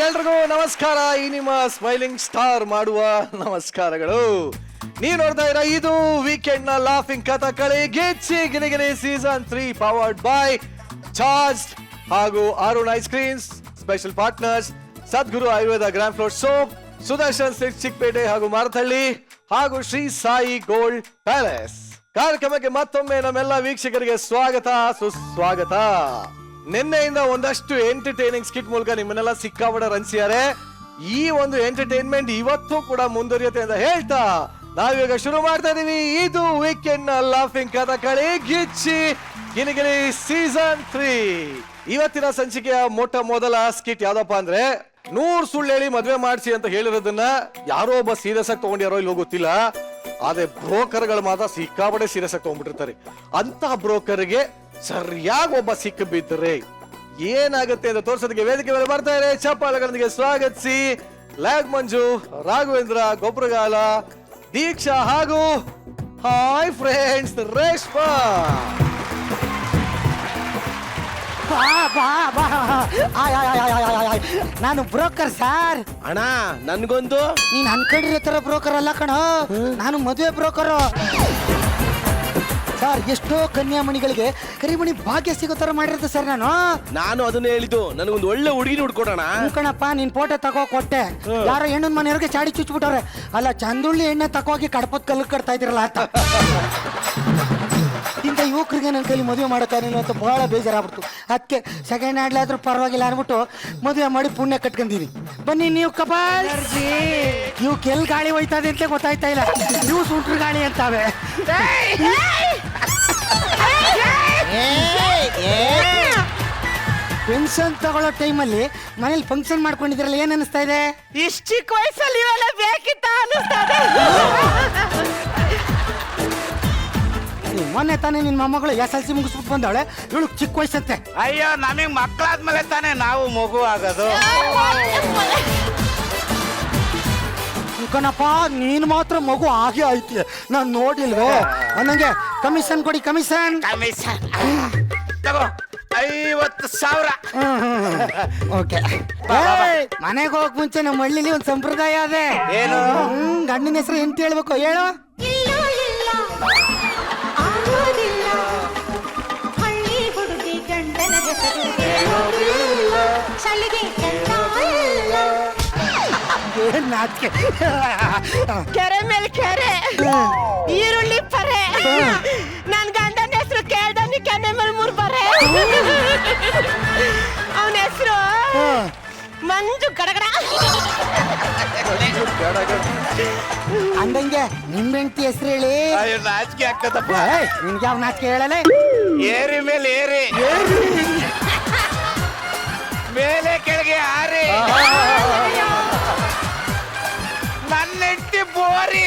ಎಲ್ರಿಗೂ ನಮಸ್ಕಾರ. ಈ ನಿಮ್ಮ ಸ್ಮೈಲಿಂಗ್ ಸ್ಟಾರ್ ಮಾಡುವ ನಮಸ್ಕಾರಗಳು. ನೀವು ನೋಡ್ತಾ ಇರ ಇದು ವೀಕೆಂಡ್ ನ laughing Kathakali Gicchi Giligili season 3 powered by charge ಹಾಗೂ Arun ice creams. Special partners Sadguru Ayurveda grand floor soap, Sudarshan silk Chikkapete ಹಾಗೂ ಮಾರತಹಳ್ಳಿ ಹಾಗೂ ಶ್ರೀ ಸಾಯಿ ಗೋಲ್ಡ್ ಪ್ಯಾಲೇಸ್. ಕಾರ್ಯಕ್ರಮಕ್ಕೆ ಮತ್ತೊಮ್ಮೆ ನಮ್ಮೆಲ್ಲ ವೀಕ್ಷಕರಿಗೆ ಸ್ವಾಗತ ಸುಸ್ವಾಗತ. ನಿನ್ನೆಯಿಂದ ಒಂದಷ್ಟು ಎಂಟರ್ಟೈನಿಂಗ್ ಸ್ಕಿಟ್ ಮೂಲಕ ನಿಮ್ಮನ್ನೆಲ್ಲ ಸಿಕ್ಕಾಪಟ್ಟೆ ರಂಜಿಸಿದ್ದಾರೆ. ಈ ಒಂದು ಎಂಟರ್ಟೈನ್ಮೆಂಟ್ ಇವತ್ತು ಕೂಡ ಮುಂದುವರಿಯುತ್ತೆ ಅಂತ ಹೇಳ್ತಾ ನಾವೀಗ ಶುರು ಮಾಡ್ತಾ ಇದೀವಿ. ಇದು ವೀಕೆಂಡ್ ನ ಲಾಫಿಂಗ್ ಕಥಕಳಿ ಗಿಚ್ಚಿ ಗಿಲಿಗಿಲಿ ಸೀಸನ್ 3. ಇವತ್ತಿನ ಸಂಚಿಕೆಯ ಮೊಟ್ಟ ಮೊದಲ ಸ್ಕಿಟ್ ಯಾವ್ದಪ್ಪ ಅಂದ್ರೆ 100 ಸುಳ್ಳು ಹೇಳಿ ಮದ್ವೆ ಮಾಡಿಸಿ ಅಂತ ಹೇಳಿರೋದನ್ನ ಯಾರೋ ಒಬ್ಬ ಸೀರಿಯಸ್ ಆಗಿ ತಗೊಂಡ್ಯಾರೋ ಇಲ್ಲೋ ಗೊತ್ತಿಲ್ಲ. ಆದ್ರೆ ಬ್ರೋಕರ್ಗಳು ಮಾತ್ರ ಸಿಕ್ಕಾಪಟ್ಟೆ ಸೀರಿಯಸ್ ಆಗಿ ತಗೊಂಡ್ಬಿಟ್ಟಿರ್ತಾರೆ. ಅಂತ ಬ್ರೋಕರ್ಗೆ ಸರಿಯಾಗಿ ಒಬ್ಬ ಸಿಕ್ಕ ಬಿದ್ದರೆ ಏನಾಗುತ್ತೆ ಅಂತ ತೋರ್ಸೋದಕ್ಕೆ ವೇದಿಕೆ ಮೇಲೆ ಬರ್ತಾ ಇದೆ. ಚಪ್ಪಾಳೆಗಳೊಂದಿಗೆ ಸ್ವಾಗತಿಸಿ ಲ್ಯಾಗ್ ಮಂಜು, ರಾಘವೇಂದ್ರ, ಗೊಬ್ಬರಗಾಲ, ದೀಕ್ಷಾ ಹಾಗೂ ಹಾಯ್ ಫ್ರೆಂಡ್ಸ್ ರೇಷ್ಮಾ. ನಾನು ಬ್ರೋಕರ್ ಸರ್. ಅಣ್ಣ ನನ್ಗೊಂದು. ನೀನ್ ಅನ್ಕೊಂಡಿರೋ ತರ ಬ್ರೋಕರ್ ಅಲ್ಲ ಕಣ, ನಾನು ಮದುವೆ ಬ್ರೋಕರ್ ಸರ್. ಎಷ್ಟೋ ಕನ್ಯಾಮಣಿಗಳಿಗೆ ಕರಿಮಣಿ ಭಾಗ್ಯ ಸಿಗೋ ತರ ಮಾಡಿರುತ್ತೆ ಸರ್ ನಾನು ಅದನ್ನ ಹೇಳಿದ್ದು, ನನಗೊಂದು ಒಳ್ಳೆ ಹುಡುಗಿನ ಹುಡ್ಕೊಡೋಣ. ಕಣಪ್ಪ, ನಿನ್ ಫೋಟೋ ತಗೋ ಕೊಟ್ಟೆ. ಯಾರೋ ಹೆಣ್ಣು ಮನೆಯವ್ರಿಗೆ ಚಾಡಿ ಚುಚ್ಬಿಟ್ಟವ್ರೆ. ಅಲ್ಲ, ಚಂದುಳ್ಳಿ ಎಣ್ಣೆ ತಗೋಗಿ ಕಡಪತ್ ಕಲ್ಲು ಕಟ್ತಾ ಇದ್ರಲ್ಲ ಅಂತ. ಇಂಥ ಯುವಕರಿಗೆ ನನ್ನ ಕೈಲಿ ಮದುವೆ ಮಾಡೋಕ್ಕಾಗಿಲ್ಲ ಅಂತ ಬಹಳ ಬೇಜಾರಾಗ್ಬಿಡ್ತು. ಅದಕ್ಕೆ ಸೆಕೆಂಡ್ ಹ್ಯಾಂಡ್ಲ್ ಆದ್ರೂ ಪರವಾಗಿಲ್ಲ ಅನ್ಬಿಟ್ಟು ಮದುವೆ ಮಾಡಿ ಪುಣ್ಯ ಕಟ್ಕೊಂಡೀನಿ. ಬನ್ನಿ ನೀವು ಕಪಾಲ್. ಇವು ಕೆಲ್ ಗಾಳಿ ಹೋಯ್ತದೆ ಅಂತ ಗೊತ್ತಾಯ್ತಾ ಇಲ್ಲ, ನೀವು ಸುಂಟ್ರ ಗಾಳಿ ಅಂತಾವೆ. ಪೆನ್ಷನ್ ತಗೊಳ್ಳೋ ಟೈಮಲ್ಲಿ ಮನೇಲಿ ಫಂಕ್ಷನ್ ಮಾಡ್ಕೊಂಡಿದ್ರಲ್ಲ, ಏನ್ ಅನಿಸ್ತಾ ಇದೆ? ಇಷ್ಟ ಚಿಕ್ಕ ವಯಸ್ಸಲ್ಲಿ ಇವೆಲ್ಲ ಬೇಕಿತ್ತ ಅನಿಸ್ತದೆ. ಮೊನ್ನೆ ತಾನೇ ನಿನ್ನ ಮೊಮ್ಮಗಳು SLC ಮುಗಿಸ್ಬಿಟ್ಟು ಬಂದವಳೆ, ಇವಳು ಚಿಕ್ಕ ವಯಸ್ಸಂತೆ. ಅಯ್ಯೋ, ನಮಗ್ ಮಕ್ಕಳಾದ್ಮೇಲೆ ತಾನೇ ನಾವು ಮಗು ಆಗೋದು. ಕಣಪ್ಪ, ನೀನು ಮಾತ್ರ ಮಗು ಹಾಗೆ ಆಯ್ತಿ, ನಾನು ನೋಡಿಲ್ವೇ. ಅನ್ನಂಗೆ ಕಮಿಷನ್ ಕೊಡಿ, ಕಮಿಷನ್. ತಗೋ 50,000. ಓಕೆ. ಮನೆಗೆ ಹೋಗಕ್ ಮುಂಚೆ ನಮ್ಮ ಹಳ್ಳಿಲಿ ಒಂದು ಸಂಪ್ರದಾಯ ಅದೇ. ಏನು? ಗಂಡಿನ ಹೆಸರು ಎಂತ ಹೇಳ್ಬೇಕು ಹೇಳು? ನಾಚಿಕೆ. ಕೆರೆ ಮೇಲೆ ಕೆರೆ, ಈರುಳ್ಳಿ ಪರೆ. ನನ್ ಗಂಡನ ಹೆಸರು ಕೇಳ್ದವ್ನಿ ಕೆನೆ ಮೇಲೆ 3 ಬರೆ. ಅವನ ಹೆಸರು ಮಂಜು ಗಡಗಡ. ಅಂದಂಗೆ ನಿಮ್ ಹೆಂಡತಿ ಹೆಸರು ಹೇಳಿ. ಅಯ್ಯೋ, ನಾಚಿಕೆ ಆಗ್ತದಪ್ಪ. ನಿನ್ಗೆ ಯಾವ ನಾಚಿಕೆ ಹೇಳಲೆ? ಏರಿ ಮೇಲೆ ಏರಿ, ಮೇಲೆ ಕೆಳಗೆ ಆರಿ. ನನ್ನ ಹೆಂಡತಿ ಬೋರಿ.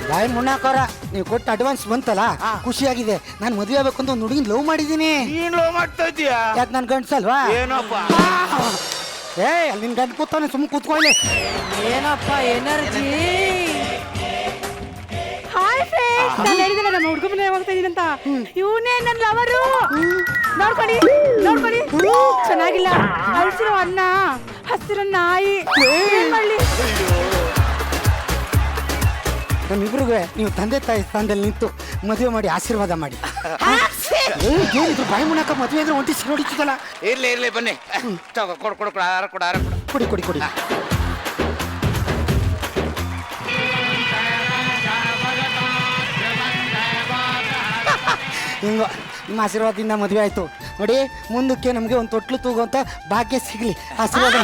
ಬಾಯ್ ಮುನ್ನಾಕೋರ, ನೀವು ಕೊಟ್ಟು ಅಡ್ವಾನ್ಸ್ ಬಂತಲ್ಲ, ಖುಷಿಯಾಗಿದೆ. ನಾನು ಮದುವೆ ಆಗ್ಬೇಕು ಅಂತ ಒಂದು ಹುಡುಗಿನ ಲವ್ ಮಾಡಿದ್ದೀನಿ. ನೀನ್ ಲವ್ ಮಾಡ್ತಾ ಇದೀಯಾ? ಯಾಕೆ ನನ್ ಗಂಡ್ಸಲ್ವಾ? ಏನಪ್ಪ? ಅಲ್ಲಿ ನಿನ್ ಗಂಡು ಕೂತಾನೆ, ಸುಮ್ಮನೆ ಕೂತ್ಕೊಳ್ಳಿ. ಏನಪ್ಪ ಎನರ್ಜಿ? ಹಾಯ್ ಫ್ರೆಂಡ್ಸ್, ನಾನು ಹೇಳಿದ್ರೆ ನಮ್ಮ ಹುಡುಗ ಮನೆ ಹೋಗ್ತಾ ಇದೀನಿ ಅಂತ. ಇವನೇ ನನ್ನ ಲವರು. ನೋಡ್ಕೊಳ್ಳಿ ನೋಡ್ಕೊಳ್ಳಿ, ಚೆನ್ನಾಗಿಲ್ಲ. ಹಸಿರು ಅನ್ನ, ಹಸಿರು ನಾಯಿ. ಏನ್ ಮಾಡ್ಲಿ? ನಮ್ಮಿಬ್ರಿಗೂ ನೀವು ತಂದೆ ತಾಯಿ ಸ್ಥಾನದಲ್ಲಿ ನಿಂತು ಮದುವೆ ಮಾಡಿ ಆಶೀರ್ವಾದ ಮಾಡಿ. ಏನಿದ್ರು ಬಾಯಿ ಮುನ್ನಕ ಮದುವೆ ಅಂದ್ರೆ ಒಂಟಿ ನೋಡಿದ್ದಲ್ಲ. ಇರ್ಲಿ ಇರ್ಲಿ, ಬನ್ನಿ. ತಗೋ, ಕೊಡು ಕೊಡು ಕೊಡು, ಆರ ಕೊಡು, ಆರ ಕೊಡು. ಕೊಡಿ ಕೊಡಿ ಕೊಡಿ. ಹಿಂಗೋ ನಿಮ್ಮ ಆಶೀರ್ವಾದದಿಂದ ಮದುವೆ ಆಯ್ತು ನೋಡಿ. ಮುಂದಕ್ಕೆ ನಮಗೆ ಒಂದು ತೊಟ್ಲು ತೂಗುವಂತ ಭಾಗ್ಯ ಸಿಗ್ಲಿ, ಆಶೀರ್ವಾದ.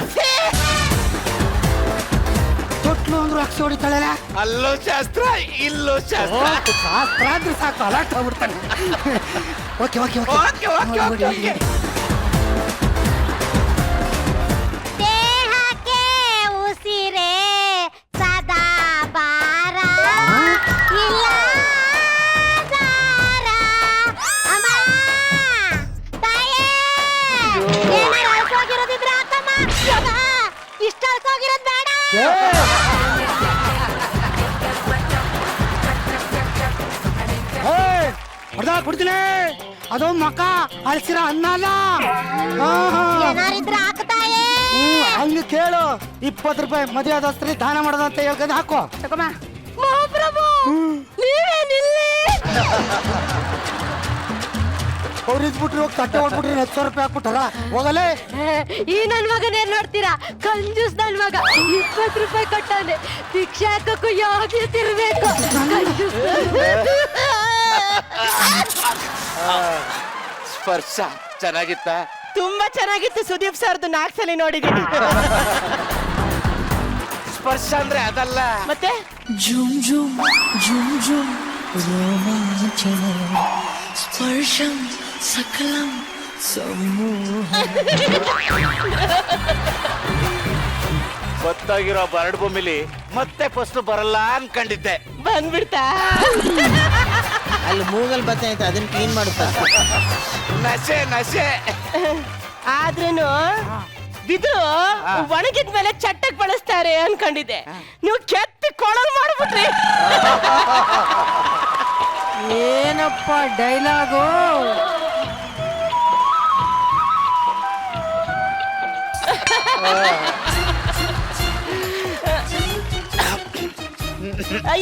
ತೊಟ್ಲು ಅಂದ್ರು ಅಕ್ಷಿ ಹೊಡಿತಾಳಲ್ಲ. ಅಲ್ಲೂ ಶಾಸ್ತ್ರ, ಇಲ್ಲೂ ಶಾಸ್ತ್ರ. ಶಾಸ್ತ್ರ ಅಂದ್ರೆ ಸಾಕು, ಅಲರ್ಟ್ ಆಗ್ಬಿಡ್ತಾನೆ. Okay okay okay okay okay okay okay. ದೇಹಕ್ಕೆ ಉಸಿರೇ ಸದಾ ಬಾರ ಇಲ್ಲ ದಾರ. ಅಮ್ಮ ತಾಯೇ, ಏನಾರು ಅಳ್ಸೋಗಿರೋದಿದ್ರೆ ಹಾಕಮ್ಮ. ಇಷ್ಟ ಅಳ್ಸೋಗಿರೋದು ಬೇಡ. ಹೊಡೆದ ಕೊಡ್ತೀನಿ. ಅದು ಮಕ ಅಳ್ಸಿರೋ ಅನ್ನ ಅಲ್ಲ. ಏನಾರಿದ್ರೆ ಹಾಕ್ತಾಯೇ. ಹಂಗ ಕೇಳು. 20 ರೂಪಾಯಿ ಮದುವೆ ಆದಸ್ತ್ರಿ ದಾನ ಮಾಡೋದಂತ ಹೇಳ್ಕೊಂಡು ಹಾಕೋ. ತಗೊಮ್ಮ. ಮಹಾಪ್ರಭು ನೀವೇನಿಲ್ಲಿ? ಅವ್ರು ಇದ್ಬಿಟ್ರು ತಟ್ಟೆ ಹೊಡ್ಬಿಟ್ರಿ 10 ರೂಪಾಯಿ ಹಾಕ್ಬಿಟ್ಟಾರ ಹೋಗಲೇ. ಈ ನನ್ ಮಗನೇನ್ ನೋಡ್ತೀರಾ? ಕಂಜೂಸ್ ನನ್ ಮಗ 20 ರೂಪಾಯಿ ಕೊಟ್ಟಾನೆ. ಭಿಕ್ಷೆ ಹಾಕಕ್ಕೂ ಯೋಗ್ಯತೆ ಇರ್ಬೇಕು. ಸ್ಪರ್ಶ ಚೆನ್ನಾಗಿತ್ತ? ತುಂಬಾ ಚೆನ್ನಾಗಿತ್ತು. ಸುದೀಪ್ ಸರ್ದು 4 ಸಲ ನೋಡಿದೀನಿ. ಸ್ಪರ್ಶ ಅಂದ್ರೆ ಅದಲ್ಲ. ಮತ್ತೆ झुम झुम झुम झुम रोमांचन स्पर्शं सकलं सम्मोह ಗೊತ್ತಾಗಿರೋ ಬರಡ್ ಭೂಮಿಲಿ ಮತ್ತೆ ಫಸ್ಟ್ ಬರಲ್ಲ ಅನ್ಕೊಂಡಿದ್ದೆ. ಬಂದ್ಬಿಡ್ತಾ? ಅಲ್ಲಿ ಮೂಗಲ್ ಬತ್ತೈತೆ ಅದನ್ನ ಕ್ಲೀನ್ ಮಾಡುತ್ತ. ನಶೆ ನಶೆ. ಆದ್ರೂನು ಬಿದು ಒಣಗಿದ್ಮೇಲೆ ಚಟ್ಟಕ್ ಬಳಸ್ತಾರೆ ಅನ್ಕೊಂಡಿದ್ದೆ. ನೀವು ಕೆತ್ತಿ ಕೊಳಲ್ ಮಾಡ್ಬಿಟ್ರಿ. ಏನಪ್ಪ ಡೈಲಾಗು?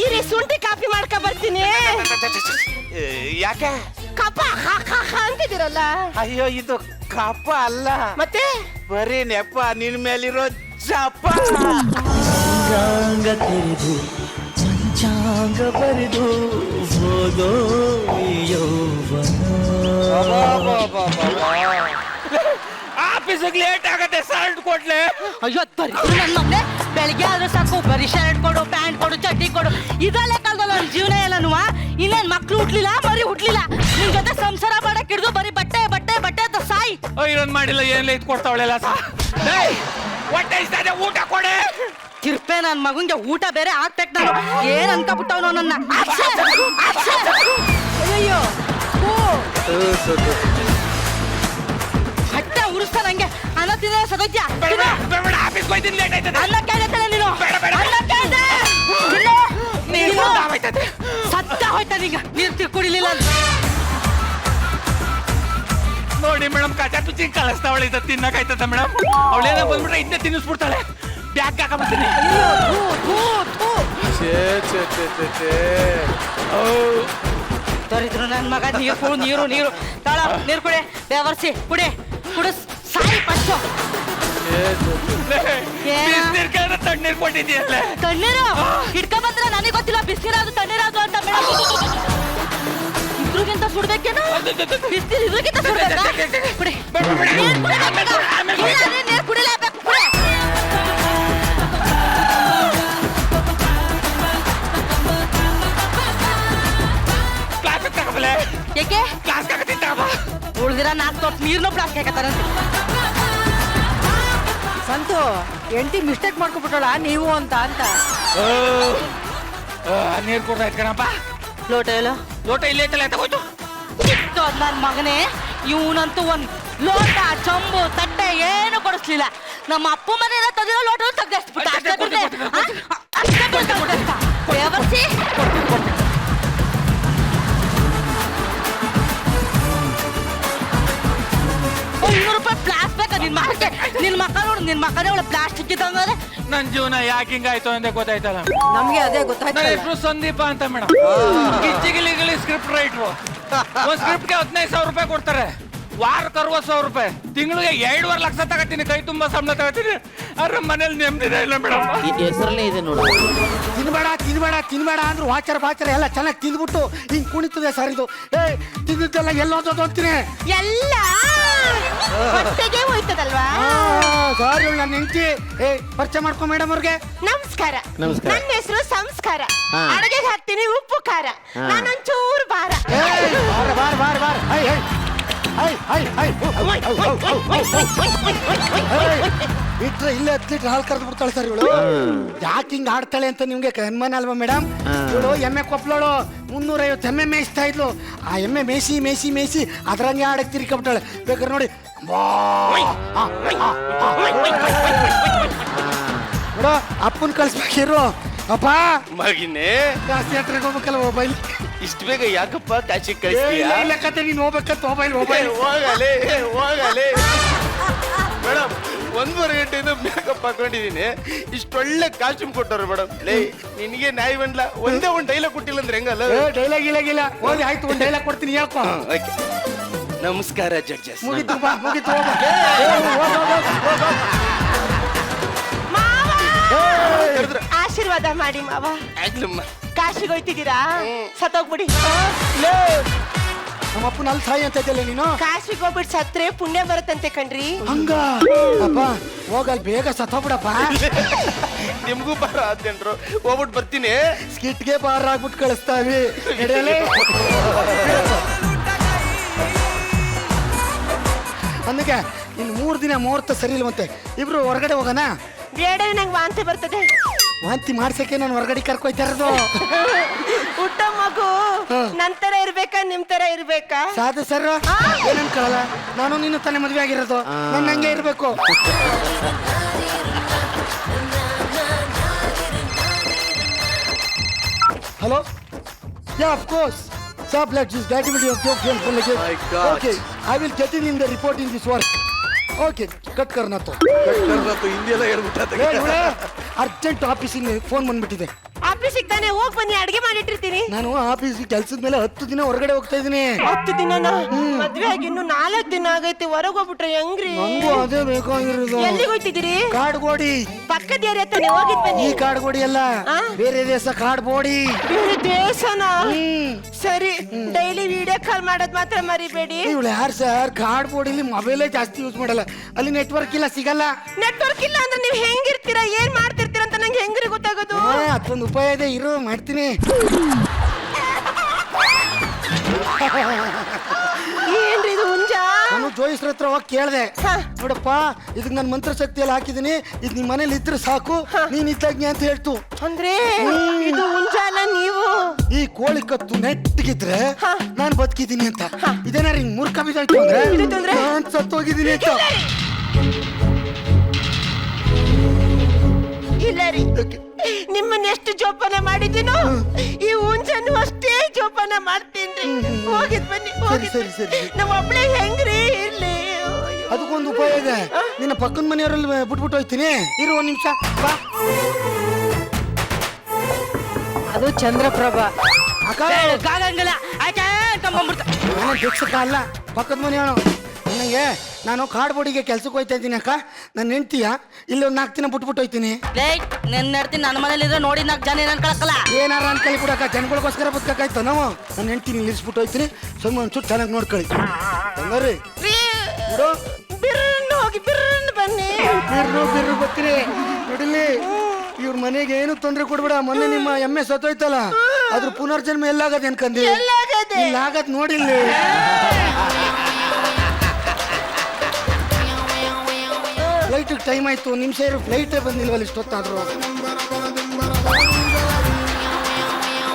ಇರಿ ಶುಂಠಿ ಕಾಫಿ ಮಾಡ್ಕೊ ಬರ್ತೀನಿ. ಯಾಕೆ? ಕಪ ಅಂತಿದ್ದೀರಲ್ಲ. ಅಯ್ಯೋ ಇದು ಕಪ್ಪ ಅಲ್ಲ, ಮತ್ತೆ ಬರೀ ನೆಪ. ನಿನ್ ಮೇಲಿರೋ ಜಪ. ಅಂಗಾಂಗ ತೆರೆದು ಪಂಚಾಂಗ ಬರೆದು ಹೋದೋ ಯೌವನ. ಆಫೀಸಿಗೆ ಲೇಟ್ ಆಗತ್ತೆ, ಸಾಲ್ಟ್ ಕೊಡ್ಲೆ. ಅಯ್ಯೋ ನನ್ನ ಮಗನೇ, ಬೆಳಿಗ್ಗೆ ಆದ್ರೆ ಸಾಕು ಬರೀ ಶರ್ಟ್ ಕೊಡು, ಪ್ಯಾಂಟ್ ಕೊಡು, ಚಡ್ಡಿ ಕೊಡು, ಇದಲ್ಲೇ ಕಳ್ದಲ್ಲ ನನ್ನ ಜೀವನ ಎಲ್ಲನೂ. ಇನ್ನೇನ್ ಮಕ್ಳು ಹುಟ್ಲಿಲ್ಲ, ಮರಿ ಹುಟ್ಲಿಲ್ಲ, ನಿನ್ ಜೊತೆ ಸಂಸಾರ ಮಾಡಕ್ ಹಿಡ್ದು ಬರೀ ಬಟ್ಟೆ ಬಟ್ಟೆ ಬಟ್ಟೆ ಅಂತ ಸಾಯಿ. ಐರನ್ ಮಾಡಿಲ್ಲ, ಏನ್ಲ ಇದ್ ಕೊಡ್ತಾವಳೆಲ್ಲ. ಹೊಟ್ಟೆ ಇಷ್ಟ ಊಟ ಕೊಡೆ. ಕಿರ್ಪೆ ನನ್ ಮಗನ್ಗೆ ಊಟ ಬೇರೆ ಹಾಕ್ಬೇಕು. ನಾನು ಏನ್ ಅನ್ಕೊಬಿಟ್ಟವನು ನನ್ನ. ಅಯ್ಯೋ ಹೊಟ್ಟೆ ಉರಿಸ್ತಾ ನಂಗೆ. ಅನ್ನ ತಿಂದ್ರೆ ಸದೋದ್ಯ ಆಫೀಸ್ ಹೋಯ್ತೀನಿ, ಲೇಟ್ ಆಯ್ತದೆ. ಅನ್ನ ಕೇಳ್ತಾನೆ ನೀನು. ಅನ್ನ ಕೇಳ್ದೆ. ಸತ್ತ ಹೋಯ್ತಾ ನಿಂಗ ನೀರು ಕುಡಿಲಿಲ್ಲ. ನೋಡಿ ಮೇಡಮ್, ಕಚಾ ಪಿಚ್ಚಿ ಕಳಿಸ್ತಾವಳೆ. ಇದ ತಿನ್ನಕಾಯ್ತದ ಮೇಡಮ್. ಅವಳೇನ ಬಂದ್ಬಿಟ್ರೆ ಇದನ್ನೇ ತಿನ್ನಿಸ್ಬಿಡ್ತಾಳೆ. ಬ್ಯಾಗ್ ಹಾಕಬರ್ತೀನಿ. ದರಿದ್ರು ನನ್ನ ಮಗ. ನೀರು ನೀರು ತಾಳ ನೀರು ಕುಡಿ, ಬೇವರ್ಸಿ ಕುಡಿ, ಕುಡಿಸ್ ಸಾಯಿ ಪಚ್ಚು. ತಣ್ಣೀರ್ ಕೊಟ್ಟಿದ್ಯಲ್ಲ. ತಣ್ಣೀರು ಹಿಡ್ಕೊಂಡ್ ಬಂದ್ರೆ ನನಗೆ ಗೊತ್ತಿಲ್ಲ ಬಿಸಿನೀರಾದ್ರು ತಣ್ಣೀರಾದ್ರು ಅಂತ. ಮೇಡಮ್ ಇದ್ರಿಗಿಂತ ಸುಡ್ಬೇಕೇನು? ಬಿಸಿನೀರು ಇದ್ರಿಗಿಂತ ಸುಡ್ಬೇಕಾ? ಕುಡಿ ನೀರು ಕುಡಿಲೇಬೇಕು. ಕುಡಿ. ಏಕೆ ಉಳ್ದಿರ 4 ತೊಟ್ಟು ನೀರ್ನು ಪ್ಲಾಸ್ಟಿಕ್ ಹಾಕತ್ತಾರಂತೆ. ಸಂತು ಎಂಟಿ ಮಿಸ್ಟೇಕ್ ಮಾಡ್ಕೊಬಿಟ್ಟಳ ನೀವು ಅಂತ. ನೀರ್ ಕೊಡ್ತಾ ಕಣಪ್ಪ. ಲೋಟ ಎಲ್ಲ ಲೋಟ ಇಲ್ಲೇ ಐತಲ್ಲ, ತಗೋಯ್ತು. ನನ್ನ ಮಗನೇ, ಇವನಂತೂ ಒಂದ್ ಲೋಟ, ಚಂಬು, ತಟ್ಟೆ ಏನು ಕೊಡಿಸ್ಲಿಲ್ಲ. ನಮ್ಮ ಅಪ್ಪ ಮನೆಯಿಂದ ತೆಗೆದಿರೋ ಲೋಟ ತೆಗ್ದಷ್ಟು ಬೇವರ್ಸಿ. 500 ರೂಪಾಯಿ ಪ್ಲಾಸ್ಟಿಕ್ ನಿನ್ ಮಕ್ಕಳಿಗೆ. ನಿನ್ ಮಕ್ಕ ನೋಡು, ನಿನ್ ಮಕ್ಕನೇ ಒಳ್ಳೆ ಪ್ಲಾಸ್ಟಿಕ್ ಇದ್ದಂಗ. ನನ್ ಜೀವನ ಯಾಕೆ ಹಿಂಗಾಯ್ತು ಅಂತ ಗೊತ್ತಾಯ್ತಲ್ಲ. ನಮ್ಗೆ ಅದೇ ಗೊತ್ತಾಯ್ತು. ನನ್ನ ಹೆಸರು ಸಂದೀಪ ಅಂತ ಮೇಡಮ್. ಗಿಚ್ಚಿಗಿಲಿಗಿಲಿ script writer. ಒಂದ್ ಸ್ಕ್ರಿಪ್ಟ್ಗೆ 15,000 ರೂಪಾಯಿ ಕೊಡ್ತಾರೆ. ವಾರಕ್ಕೆ 60,000 ರೂಪಾಯಿ. ತಿಂಗಳಿಗೆ 2.5 ಲಕ್ಷ ತಗೋತೀನಿ. ಕೈ ತುಂಬಾ ಸಂಬಳ ತಗೋತೀನಿ. ಆದ್ರೆ ಮನೇಲಿ ನೆಮ್ಮದಿನೇ ಇಲ್ಲ ಮೇಡಮ್. ಹೆಸರಲ್ಲೇ ಇದೆ ನೋಡು. ತಿನ್ಬೇಡ ತಿನ್ಬೇಡ ತಿನ್ಬೇಡ ಅಂದ್ರು ವಾಚರ ಬಾಚರ ಎಲ್ಲ ಚೆನ್ನಾಗಿ ತಿಂದ್ಬಿಟ್ಟು ಹಿಂಗ್ ಕುಣಿತದೆ ಸರ್ ಇದು. ತಿಂದಿದ್ದೆಲ್ಲ ಎಲ್ಲೋದೋದು ಅಂತೀನಿ. ಎಲ್ಲ ಹೊಟ್ಟೆಗೆ ಹೋಯ್ತದಲ್ವಾ? ಸಾರಿ ನನ್ನ ಹೆಂಡತಿ. ಪರಿಚಯ ಮಾಡ್ಕೊ ಮೇಡಮ್ ಅವ್ರಿಗೆ. ನಮಸ್ಕಾರ. ನಮಸ್ಕಾರ. ನನ್ನ ಹೆಸರು ಸಂಸ್ಕಾರ. ಹಾ. ಅಡುಗೆಗೆ ಹಾಕ್ತೀನಿ ಉಪ್ಪು ಖಾರ. ನಾನೊಂಚೂರು ಭಾರ. Bar bar bar. ಬಿಟ್ರೆ ಇಲ್ಲೇ 10 ಲೀಟರ್ ಹಾಲು ಕರೆದು ಬಿಡ್ತಾಳೆ ಸರ್ ಇವಳು. ಯಾಕೆ ಹಿಂಗ್ ಆಡ್ತಾಳೆ ಅಂತ ನಿಮ್ಗೆ ಅನುಮಾನ ಅಲ್ವಾ ಮೇಡಮ್? ಇವಳು ಎಮ್ಮೆ ಕೊಪ್ಪಳೋಳು 350 ಎಮ್ಮೆ ಮೇಯಿಸ್ತಾ ಇದ್ಲು. ಆ ಎಮ್ಮೆ ಮೇಯಿಸಿ ಮೇಯಿಸಿ ಮೇಯಿಸಿ ಅದ್ರಂಗೆ ಆಡಕ್ಕೆ ತಿರ್ಕೊಂಬಿಟ್ಟಾಳೆ. ಬೇಕಾದ್ರೆ ನೋಡಿ ಅಪ್ಪನ್ ಕಳ್ಸ್ಬೇಕಿರು. ಅಪ್ಪ ಮಗಿನೇ ಜಾಸ್ತಿ ಹತ್ರಕ್ಕೆ ಹೋಗ್ಬೇಕಲ್ಲ ಮೊಬೈಲ್. ಇಷ್ಟು ಬೇಗ ಯಾಕಪ್ಪ ಕಾಶಿ ಕಳಿಸ್ತೀಯಾ ಇಲ್ಲಕತ್ತೆ ನೀನು ಹೋಗ್ಬೇಕಂತ ಮೊಬೈಲ್ ಹೋಗಲೇ ಮೇಡಮ್ 1.5 ಗಂಟೆಯಿಂದ ಮೇಕಪ್ ಹಾಕೊಂಡಿದೀನಿ ಇಷ್ಟೊಳ್ಳೆ ಕಾಸ್ಟ್ಯೂಮ್ ಕೊಟ್ಟವ್ರು ಮೇಡಮ್ ಲೇ ನಿನಗೆ ನಾಯಿ ಬಂಡ್ಲ ಒಂದೇ ಒಂದು ಡೈಲಾಗ್ ಕೊಟ್ಟಿಲ್ಲ ಅಂದ್ರೆ ಹೆಂಗಲ್ಲ ಡೈಲಾಗ್ ಇಲ್ಲ ಹೋಗಿ ಆಯ್ತು ಒಂದು ಡೈಲಾಗ್ ಕೊಡ್ತೀನಿ ಯಾಕೋ ಓಕೆ ನಮಸ್ಕಾರ ಜಡ್ಜಸ್ ಮುಗಿತು ಮುಗಿತು ಆಶೀರ್ವಾದ ಮಾಡಿ ಮಾವ. ಆಗ್ಲಮ್ಮ ಕಾಶಿಗೆ ಹೋಯ್ತಿದ್ದೀರಾ? ಸತ್ತೋಗ್ಬಿಡಿ. ನಮ್ಮಪ್ಪನ ಅಲ್ಲಿ ಸಾಯಿ ಅಂತ ಇದ್ದಲ್ಲ ನೀನು ಕಾಶಿಗೆ ಹೋಗ್ಬಿಟ್ಟು ಸತ್ರೆ ಪುಣ್ಯ ಬರುತ್ತಂತೆ ಕಣ್ರಿ. ಹಂಗ ಅಪ್ಪ ಹೋಗಲ್ ಬೇಗ ಸತ್ತೋಗ್ಬಿಡಪ್ಪ. ನಿಮ್ಗೂ ಬಾರ ಆದ್ನೇನ್ರು ಹೋಗ್ಬಿಟ್ಟು ಬರ್ತೀನಿ. ಸ್ಕಿಟ್ಗೆ ಬಾರ ಆಗ್ಬಿಟ್ಟು ಕಳಿಸ್ತಾವಿ. ಅಂದಕ್ಕೆ ಇನ್ನು 3 ದಿನ ಮುಹೂರ್ತ ಸರಿ ಇಲ್ವಂತೆ. ಇಬ್ರು ಹೊರಗಡೆ ಹೋಗೋಣ. ಬೇಡ, ನಂಗೆ ವಾಂತಿ ಬರ್ತದೆ. ವಾಂತಿ ಮಾಡ್ಸಕ್ಕೆ ನಾನು ಹೊರಗಡೆ ಕರ್ಕೊಯ್ತಾ ಇರೋದು. ಹುಟ್ಟ ಮಗು ನನ್ ತರ ಇರ್ಬೇಕಾ ನಿಮ್ ತರ ಇರ್ಬೇಕಾ? ಸಾಧು ಸರ್ ಏನ್ ಅನ್ಕೊಳ್ಳಲ್ಲ, ನಾನು ನಿನ್ನ ತಾನೇ ಮದ್ವೆ ಆಗಿರೋದು, ನನ್ನ ಹಂಗೆ ಇರ್ಬೇಕು. ಹಲೋ ಯಾ ಆಫ್ ಕೋರ್ಸ್ ಸಾಬ್ let's this activity of your film full again. My God. Okay, I will get in the report in this work. Okay, cut ಕರ್ನಾ ತೋ ಹಿಂದಿ ಎಲ್ಲ ಹೇಳ್ಬಿಟ್ಟ ಅರ್ಜೆಂಟ್ ಆಫೀಸಿಂದ ಫೋನ್ ಬಂದ್ಬಿಟ್ಟಿದೆ. ಆಫೀಸಿಗೆ ತಾನೇ ಹೋಗ್ ಬನ್ನಿ, ಅಡಿಗೆ ಮಾಡಿಟ್ಟಿರ್ತೀನಿ. ನಾನು ಆಫೀಸ್ ಕೆಲ್ಸದ ಮೇಲೆ 10 ದಿನ ಹೊರಗಡೆ ಹೋಗ್ತಾ ಇದೀನಿ. 10 ದಿನ ಮದ್ವೆ ಆಗಿ ಇನ್ನು 4 ದಿನ ಆಗೈತೆ. ಹೊರಗೆ ಹೋಗ್ಬಿಟ್ರೆ ಹೆಂಗ್ರಿ? ನಂಗೂ ಅದೇ ಬೇಕಾಗಿರೋದು. ಎಲ್ಲಿಗೆ ಹೋಯ್ತಿದ್ದೀರಿ? ಕಾಡ್ಗೋಡಿ. ಪಕ್ಕದ ಏರಿಯಾ ತಾನೇ ಹೋಗಿದ್ ಬನ್ನಿ. ಈ ಕಾಡ್ಗೋಡಿ ಅಲ್ಲ, ಬೇರೆ ದೇಶ ಕಾಡ್ಬೋಡಿ. ಬೇರೆ ದೇಶನ? ಸರಿ, ಡೈಲಿ ವಿಡಿಯೋ ಕಾಲ್ ಮಾಡೋದ್ ಮಾತ್ರ ಮರಿಬೇಡಿ. ಇವಳು ಯಾರು ಸರ್? ಕಾಡ್ಬೋಡಿಲಿ ಮೊಬೈಲೇ ಜಾಸ್ತಿ ಯೂಸ್ ಮಾಡಲ್ಲ, ಅಲ್ಲಿ ನೆಟ್ವರ್ಕ್ ಇಲ್ಲ, ಸಿಗಲ್ಲ. ನೆಟ್ವರ್ಕ್ ಇಲ್ಲ ಅಂದ್ರೆ ನೀವ್ ಹೆಂಗಿರ್ತೀರಾ, ಏನ್ ಮಾಡ್ತಿರ್ತೀರಾ ಅಂತ ನಂಗೆ ಹೆಂಗ್ರಿ ಗೊತ್ತಾಗೋದು? ಅದೊಂದು ಉಪಾಯ ಇದೆ, ಇರು ಮಾಡ್ತೀನಿ. ಏನ್ರಿ ಇದು ಹುಂಜ? ನಾನು ಜೋಯಿಸ್ರ ಹತ್ರ ಹೋಗಿ ಕೇಳ್ದೆ, ನೋಡಪ್ಪ ಇದಕ್ಕೆ ನಾನು ಮಂತ್ರ ಶಕ್ತಿಯಲ್ಲಿ ಹಾಕಿದೀನಿ, ಇದು ನಿಮ್ ಮನೇಲಿ ಇದ್ರೆ ಸಾಕು, ನೀನ್ ಇದ್ದಾಗ್ನಿ ಅಂತ ಹೇಳ್ತು. ಅಂದ್ರೆ ಇದು ಹುಂಜ ಅಲ್ಲ ನೀವು? ಈ ಕೋಳಿ ಕತ್ತು ನೆಟ್ಟಿಗಿದ್ರೆ ನಾನು ಬದುಕಿದ್ದೀನಿ ಅಂತ, ಇದೇನಾರ ಹಿಂಗ್ ಮೂರ್ಖ ಬಿದ್ದಾಯ್ತು ಅಂದ್ರೆ ನಾನ್ ಸತ್ತೋಗಿದ್ದೀನಿ ಅಂತ. ಇಲ್ಲ ರೀ, ನಿಮ್ಮನ್ನ ಎಷ್ಟು ಜೋಪಾನ ಮಾಡಿದ್ದೀನೋ ಈ ಹುಂಜನ್ನು ಅಷ್ಟೇ ಜೋಪಾನ ಮಾಡ್ತೀನಿ. ಹೋಗಿದ್ ಬನ್ನಿ, ಸರಿ ಸರಿ. ನಮ್ಮ ಒಬ್ಳೆ ಹೆಂಗ್ರಿ ಇರ್ಲಿ. ಅದಕ್ಕೊಂದು ಉಪಾಯ ಇದೆ, ನಿನ್ನ ಪಕ್ಕದ ಮನೆಯವರಲ್ಲಿ ಬಿಟ್ಬಿಟ್ಟು ಹೋಯ್ತೀನಿ, ಇರು 1 ನಿಮಿಷ ಬಾ. ಅದು ಚಂದ್ರಪ್ರಭಾ. ಅಕ್ಕ ಆಗಂಗಿಲ್ಲ, ನಾನು ಭಿಕ್ಷಕ ಅಲ್ಲ, ಪಕ್ಕದ ಮನೆಯವನು. ನನಗೆ ನಾನು ಕಾಡ್ಬೋಡಿಗೆ ಕೆಲ್ಸಕ್ಕೆ ಹೋಯ್ತಾ ಇದ್ದೀನಿ ಅಕ್ಕ, ನನ್ನ ಹೆಂಡ್ತಿಯ ಇಲ್ಲಿ ಒಂದು 4 ದಿನ ಬಿಟ್ಬಿಟ್ಟು ಹೋಯ್ತೀನಿ. ನನ್ನ ನಡ್ತೀನಿ, ನನ್ನ ಮನೇಲಿ ಇದ್ರೆ ನೋಡಿ 4 ಜನ ಏನ್ ಅನ್ಕೊಳಕಲ್ಲ. ಏನಾರ ಅನ್ಕೊಳ್ಳಿ ಬಿಡಕ್ಕ, ಜನಗಳಿಗೋಸ್ಕರ ಬದುಕಾಯ್ತು ನಾವು. ನನ್ನ ಹೆಂಡ್ತಿನ ನಿಲ್ಲಿಸ್ಬಿಟ್ಟು ಹೋಯ್ತೀನಿ, ಸುಮ್ಮನೆ ಒಂಚೂರು ಚೆನ್ನಾಗಿ ನೋಡ್ಕೊಳ್ಳಿ. ಹಂಗಾರಿ ಬಿಡು, ಬಿರ್ರನ್ನು ಹೋಗಿ ಬಿರ್ರನ್ನು ಬನ್ನಿ. ಬಿರ್ರು ಬರ್ತೀರಿ ನೋಡಿಲಿ. ಇವ್ರ ಮನೆಗೆ ಏನು ತೊಂದರೆ ಕೊಡ್ಬೇಡ. ಮೊನ್ನೆ ನಿಮ್ಮ ಎಮ್ಮೆ ಸತ್ತೋಯ್ತಲ್ಲ, ಅದ್ರ ಪುನರ್ಜನ್ಮ ಎಲ್ಲಾಗದೆ ಅನ್ಕಂದಿ? ಇಲ್ಲಾಗದ್ ನೋಡಿಲ್ಲಿ. ಫ್ಲೈಟ್ ಟೈಮ್ ಆಯ್ತು, ನಿಮಿಷ ಫ್ಲೈಟೇ ಬಂದಿಲ್ವಲ್ಲ ಇಷ್ಟೊತ್ತಾದ್ರು.